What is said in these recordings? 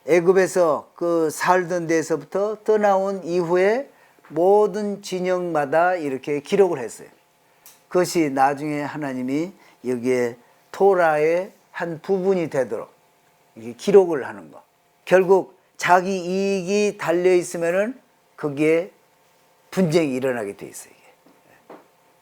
애굽에서 그 살던 데서부터 떠나온 이후에 모든 진영마다 이렇게 기록을 했어요. 그것이 나중에 하나님이 여기에 토라의 한 부분이 되도록 이렇게 기록을 하는 거. 결국 자기 이익이 달려 있으면은 거기에 분쟁이 일어나게 돼 있어요.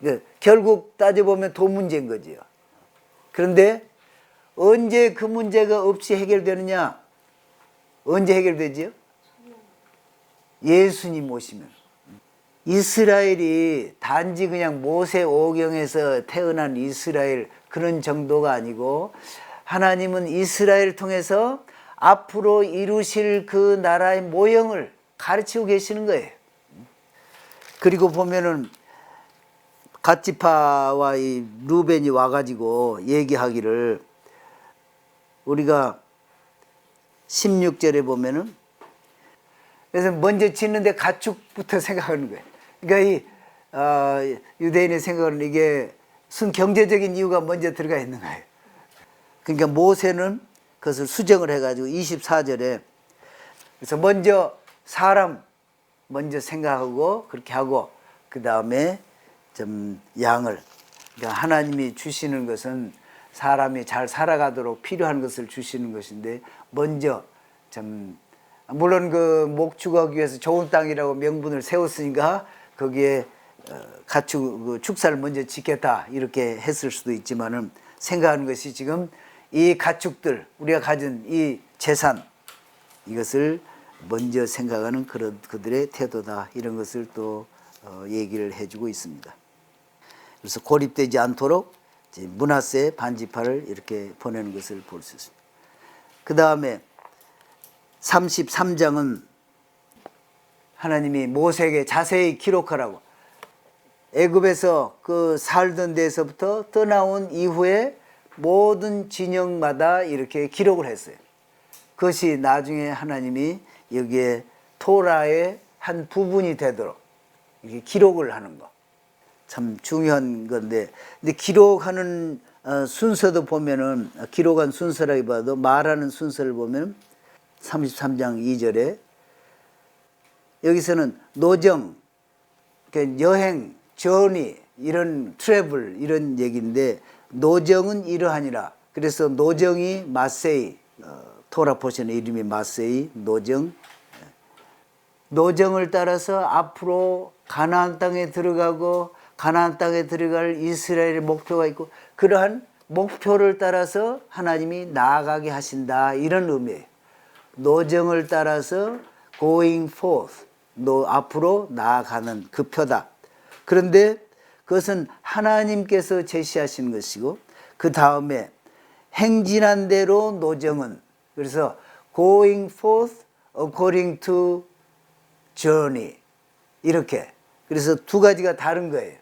이게. 결국 따져보면 돈 문제인 거지요. 그런데 언제 그 문제가 없이 해결되느냐? 언제 해결되지요? 예수님 오시면. 이스라엘이 단지 그냥 모세 오경에서 태어난 이스라엘 그런 정도가 아니고 하나님은 이스라엘을 통해서 앞으로 이루실 그 나라의 모형을 가르치고 계시는 거예요. 그리고 보면은 갓지파와 이 루벤이 와가지고 얘기하기를 우리가 16절에 보면은 그래서 먼저 짓는데 가축부터 생각하는 거예요. 그러니까 이 유대인의 생각은 이게 경제적인 이유가 먼저 들어가 있는 거예요. 그러니까 모세는 그것을 수정을 해가지고 24절에 그래서 먼저 사람 먼저 생각하고 그렇게 하고 그 다음에 좀 양을 그러니까 하나님이 주시는 것은 사람이 잘 살아가도록 필요한 것을 주시는 것인데 먼저 좀 물론 그 목축하기 위해서 좋은 땅이라고 명분을 세웠으니까 거기에 가축 축사를 먼저 짓겠다 이렇게 했을 수도 있지만은 생각하는 것이 지금 이 가축들 우리가 가진 이 재산 이것을 먼저 생각하는 그런 그들의 태도다 이런 것을 또 얘기를 해주고 있습니다. 그래서 고립되지 않도록 므낫세 반지파를 이렇게 보내는 것을 볼 수 있습니다. 그 다음에 33장은 하나님이 모세에게 자세히 기록하라고 애굽에서 그 살던 데서부터 떠나온 이후에 모든 진영마다 이렇게 기록을 했어요. 그것이 나중에 하나님이 여기에 토라의 한 부분이 되도록 이렇게 기록을 하는 거. 참 중요한 건데, 근데 기록하는 순서도 보면은, 기록한 순서라기보다도 말하는 순서를 보면 33장 2절에 여기서는 노정, 여행, journey, 이런 트래블 이런 얘기인데 노정은 이러하니라. 그래서 노정이 마세이, 토라 포션의 이름이 마세이, 노정. 노정을 따라서 앞으로 가나안 땅에 들어가고 가나안 땅에 들어갈 이스라엘의 목표가 있고 그러한 목표를 따라서 하나님이 나아가게 하신다 이런 의미예요. 노정을 따라서 going forth, 앞으로 나아가는 그 표다. 그런데 그것은 하나님께서 제시하신 것이고 그 다음에 행진한 대로 노정은 그래서 going forth according to journey 이렇게 그래서 두 가지가 다른 거예요.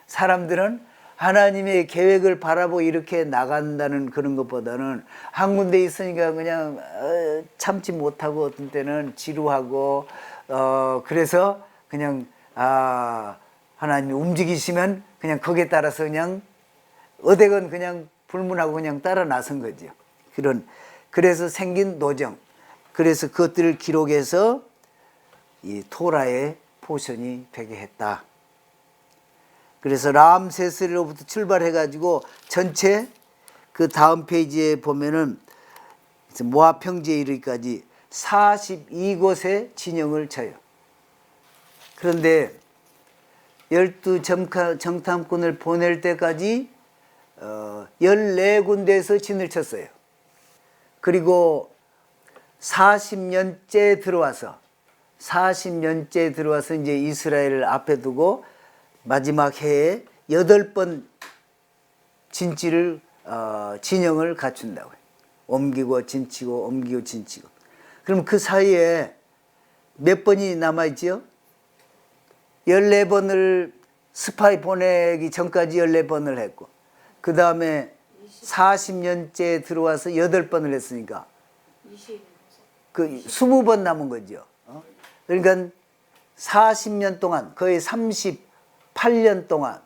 사람들은 하나님의 계획을 바라보고 이렇게 나간다는 그런 것보다는 한 군데 있으니까 그냥 참지 못하고 어떤 때는 지루하고 그래서 그냥 하나님이 움직이시면 그냥 거기에 따라서 그냥 어디건 그냥 불문하고 그냥 따라 나선 거죠. 그래서 생긴 노정. 그래서 그것들을 기록해서 이 토라의 포션이 되게 했다. 그래서 람세스로부터 출발해가지고 전체 그 다음 페이지에 보면은 모압 평지에 이르기까지 42곳의 진영을 쳐요. 그런데 12 정탐꾼을 보낼 때까지 14군데에서 진을 쳤어요. 그리고 40년째 들어와서 이제 이스라엘을 앞에 두고 마지막 해에 8번 진영을 갖춘다고요. 옮기고 진치고 옮기고 진치고. 그럼 그 사이에 몇 번이 남아있죠? 14번을 스파이 보내기 전까지 14번을 했고 그 다음에 40년째 들어와서 8번을 했으니까 그 20번 남은 거죠. 그러니까 40년 동안 거의 38년 동안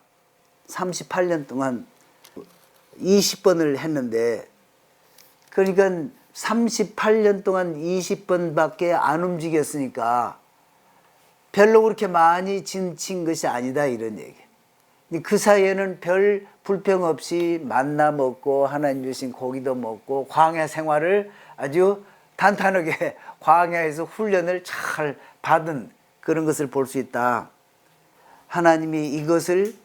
20번을 했는데 그러니까 38년 동안 20번밖에 안 움직였으니까 별로 그렇게 많이 지친 것이 아니다 이런 얘기. 그 사이에는 별 불평 없이 만나 먹고 하나님 주신 고기도 먹고 광야 생활을 아주 탄탄하게 광야에서 훈련을 잘 받은 그런 것을 볼 수 있다. 하나님이 이것을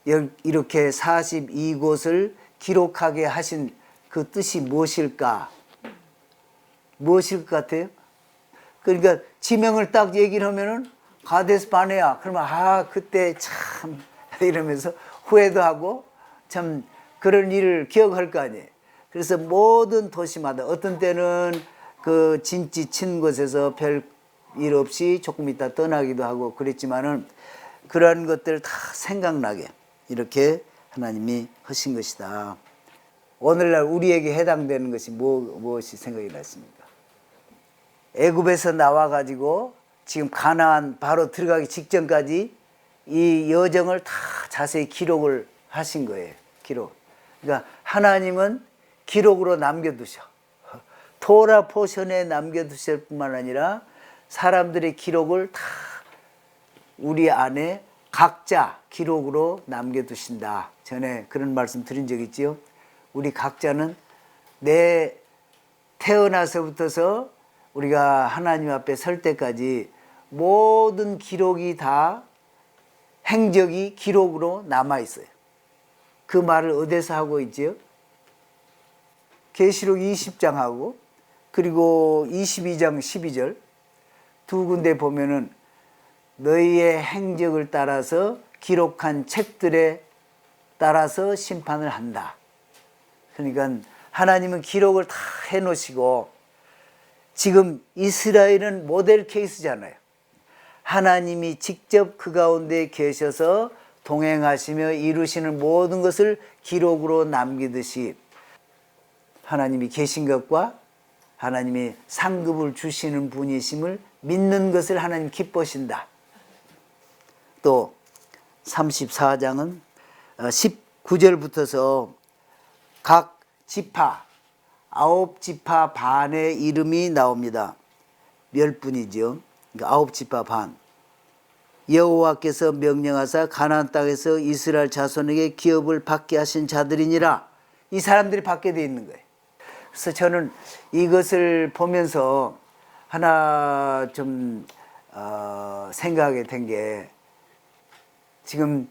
이렇게 42곳을 기록하게 하신 그 뜻이 무엇일까? 무엇일 것 같아요? 그러니까 지명을 딱 얘기를 하면은 가데스 바네아 그러면 그때 참 이러면서 후회도 하고 참 그런 일을 기억할 거 아니에요. 그래서 모든 도시마다 어떤 때는 그 진지 친 곳에서 별 일 없이 조금 있다 떠나기도 하고 그랬지만은 그런 것들 다 생각나게 이렇게 하나님이 하신 것이다. 오늘날 우리에게 해당되는 것이 무엇이 생각이 났습니까? 애굽에서 나와가지고 지금 가나안 바로 들어가기 직전까지 이 여정을 다 자세히 기록을 하신 거예요. 기록. 그러니까 하나님은 기록으로 남겨두셔. 토라 포션에 남겨두실 뿐만 아니라 사람들의 기록을 다 우리 안에 각자 기록으로 남겨두신다. 전에 그런 말씀 드린 적 있지요. 우리 각자는 내 태어나서부터서 우리가 하나님 앞에 설 때까지 모든 기록이 다 행적이 기록으로 남아있어요. 그 말을 어디서 하고 있지요? 계시록 20장하고 그리고 22장 12절 두 군데 보면은 너희의 행적을 따라서 기록한 책들에 따라서 심판을 한다. 그러니까 하나님은 기록을 다 해놓으시고 지금 이스라엘은 모델 케이스잖아요. 하나님이 직접 그 가운데 계셔서 동행하시며 이루시는 모든 것을 기록으로 남기듯이 하나님이 계신 것과 하나님이 상급을 주시는 분이심을 믿는 것을 하나님 기뻐하신다. 또 34장은 19절부터서 각 지파 9지파 반의 이름이 나옵니다. 10분이죠. 그러니까 9지파 반. 여호와께서 명령하사 가나안 땅에서 이스라엘 자손에게 기업을 받게 하신 자들이니라. 이 사람들이 받게 되어 있는 거예요. 그래서 저는 이것을 보면서 하나 좀 생각하게 된 게 지금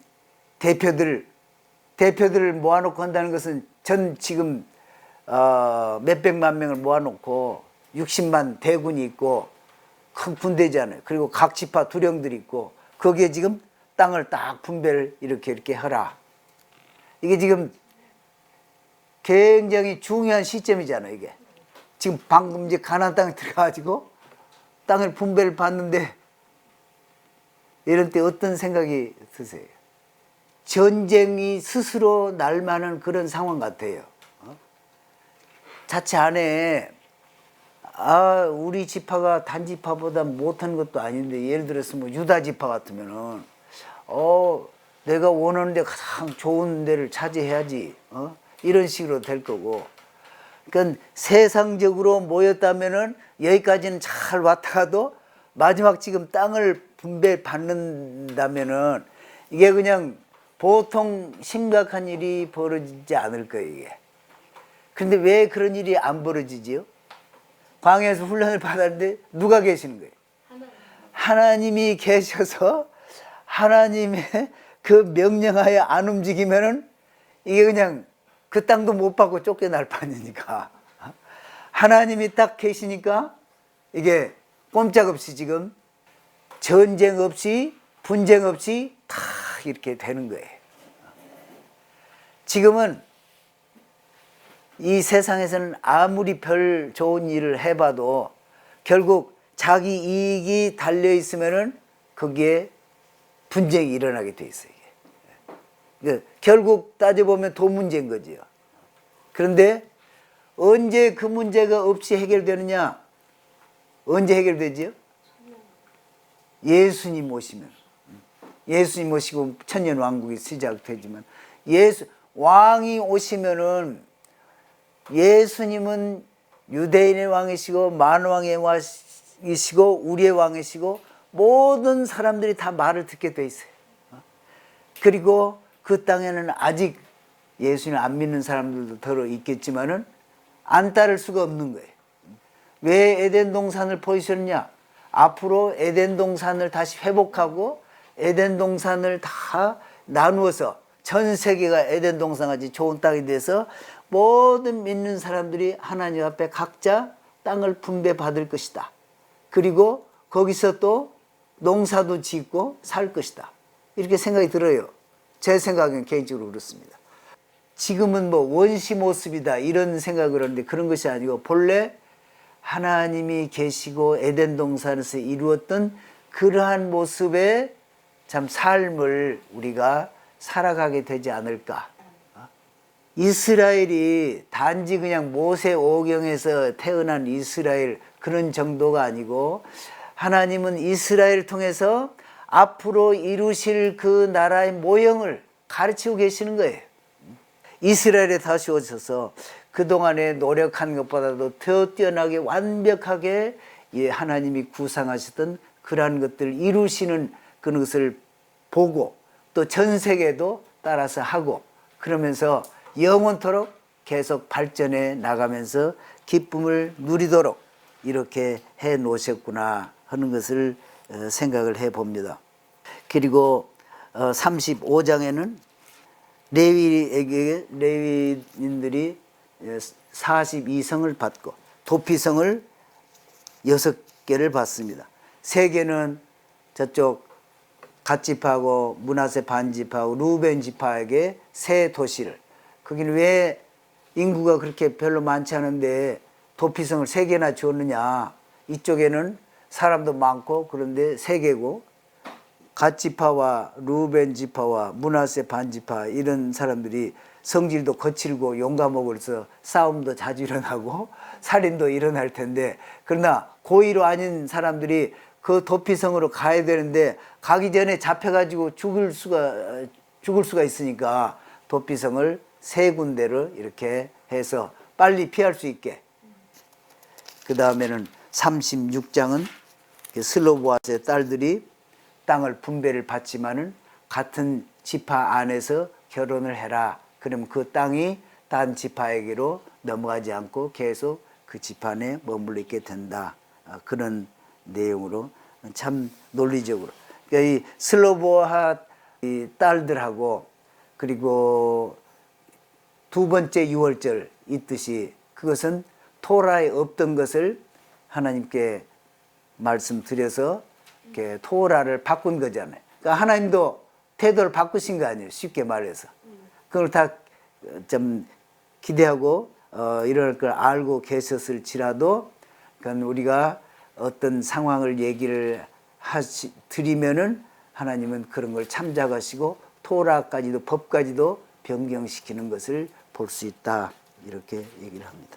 대표들을 모아놓고 한다는 것은 전 지금 몇백만 명을 모아놓고 60만 대군이 있고 큰 군대잖아요. 그리고 각 지파 두령들이 있고 거기에 지금 땅을 딱 분배를 이렇게 하라. 이게 지금 굉장히 중요한 시점이잖아요. 이게 지금 방금 이제 가나안 땅에 들어가가지고 땅을 분배를 받는데 이런 때 어떤 생각이 드세요? 전쟁이 스스로 날 만한 그런 상황 같아요. 자체 안에 우리 지파가 단지파보다 못한 것도 아닌데 예를 들어서 뭐 유다 지파 같으면은 내가 원하는 데 가장 좋은 데를 차지해야지 이런 식으로 될 거고 그러니까 세상적으로 모였다면은 여기까지는 잘 왔다가도 마지막 지금 땅을 분배 받는다면은 이게 그냥 보통 심각한 일이 벌어지지 않을 거예요 이게. 그런데 왜 그런 일이 안 벌어지지요? 광야에서 훈련을 받았는데 누가 계시는 거예요? 하나님이 계셔서 하나님의 그 명령하에 안 움직이면은 이게 그냥 그 땅도 못 받고 쫓겨날 판이니까 하나님이 딱 계시니까 이게 꼼짝없이 지금 전쟁 없이 분쟁 없이 다 이렇게 되는 거예요. 지금은 이 세상에서는 아무리 별 좋은 일을 해봐도 결국 자기 이익이 달려 있으면은 거기에 분쟁이 일어나게 돼 있어요. 이게. 결국 따져보면 돈 문제인 거지요. 그런데 언제 그 문제가 없이 해결되느냐? 언제 해결되지요? 예수님 오시면. 예수님 오시고 천년 왕국이 시작되지만 왕이 오시면은 예수님은 유대인의 왕이시고 만왕의 왕이시고 우리의 왕이시고 모든 사람들이 다 말을 듣게 돼 있어요. 그리고 그 땅에는 아직 예수님 안 믿는 사람들도 더러 있겠지만은 안 따를 수가 없는 거예요. 왜 에덴 동산을 버리셨냐? 앞으로 에덴 동산을 다시 회복하고 에덴 동산을 다 나누어서 전 세계가 에덴 동산같이 좋은 땅이 돼서 모든 믿는 사람들이 하나님 앞에 각자 땅을 분배받을 것이다. 그리고 거기서 또 농사도 짓고 살 것이다. 이렇게 생각이 들어요. 제 생각은 개인적으로 그렇습니다. 지금은 뭐 원시 모습이다 이런 생각을 하는데 그런 것이 아니고 본래 하나님이 계시고 에덴 동산에서 이루었던 그러한 모습의 참 삶을 우리가 살아가게 되지 않을까. 이스라엘이 단지 그냥 모세 오경에서 태어난 이스라엘 그런 정도가 아니고 하나님은 이스라엘을 통해서 앞으로 이루실 그 나라의 모형을 가르치고 계시는 거예요. 이스라엘에 다시 오셔서 그동안에 노력한 것보다도 더 뛰어나게 완벽하게 하나님이 구상하셨던 그러한 것들을 이루시는 그런 것을 보고 또 전 세계도 따라서 하고 그러면서 영원토록 계속 발전해 나가면서 기쁨을 누리도록 이렇게 해 놓으셨구나 하는 것을 생각을 해 봅니다. 그리고 35장에는 레위인들이 42성을 받고 도피성을 6개를 받습니다. 3개는 저쪽 갓지파하고 므낫세 반지파하고 루벤 지파에게 새 도시를, 거기는 왜 인구가 그렇게 별로 많지 않은데 도피성을 3개나 주었느냐. 이쪽에는 사람도 많고 그런데 3개고 갓지파와 루벤 지파와 므낫세 반지파 이런 사람들이 성질도 거칠고 용감하고 그래서 싸움도 자주 일어나고 살인도 일어날 텐데, 그러나 고의로 아닌 사람들이 그 도피성으로 가야 되는데 가기 전에 잡혀가지고 죽을 수가 있으니까 도피성을 3군데를 이렇게 해서 빨리 피할 수 있게. 그 다음에는 36장은 슬로보아스의 딸들이 땅을 분배를 받지만은 같은 지파 안에서 결혼을 해라. 그럼 그 땅이 딴 지파에게로 넘어가지 않고 계속 그 지파 안에 머물러 있게 된다. 그런 내용으로 참 논리적으로. 그러니까 이 슬로보아 이 딸들하고 그리고 두 번째 유월절 이 뜻이 그것은 토라에 없던 것을 하나님께 말씀드려서 이렇게 토라를 바꾼 거잖아요. 그러니까 하나님도 태도를 바꾸신 거 아니에요. 쉽게 말해서. 그걸 다 좀 기대하고 이럴 걸 알고 계셨을지라도 그건 우리가 어떤 상황을 얘기를 드리면은 하나님은 그런 걸 참작하시고 토라까지도 법까지도 변경시키는 것을 볼 수 있다. 이렇게 얘기를 합니다.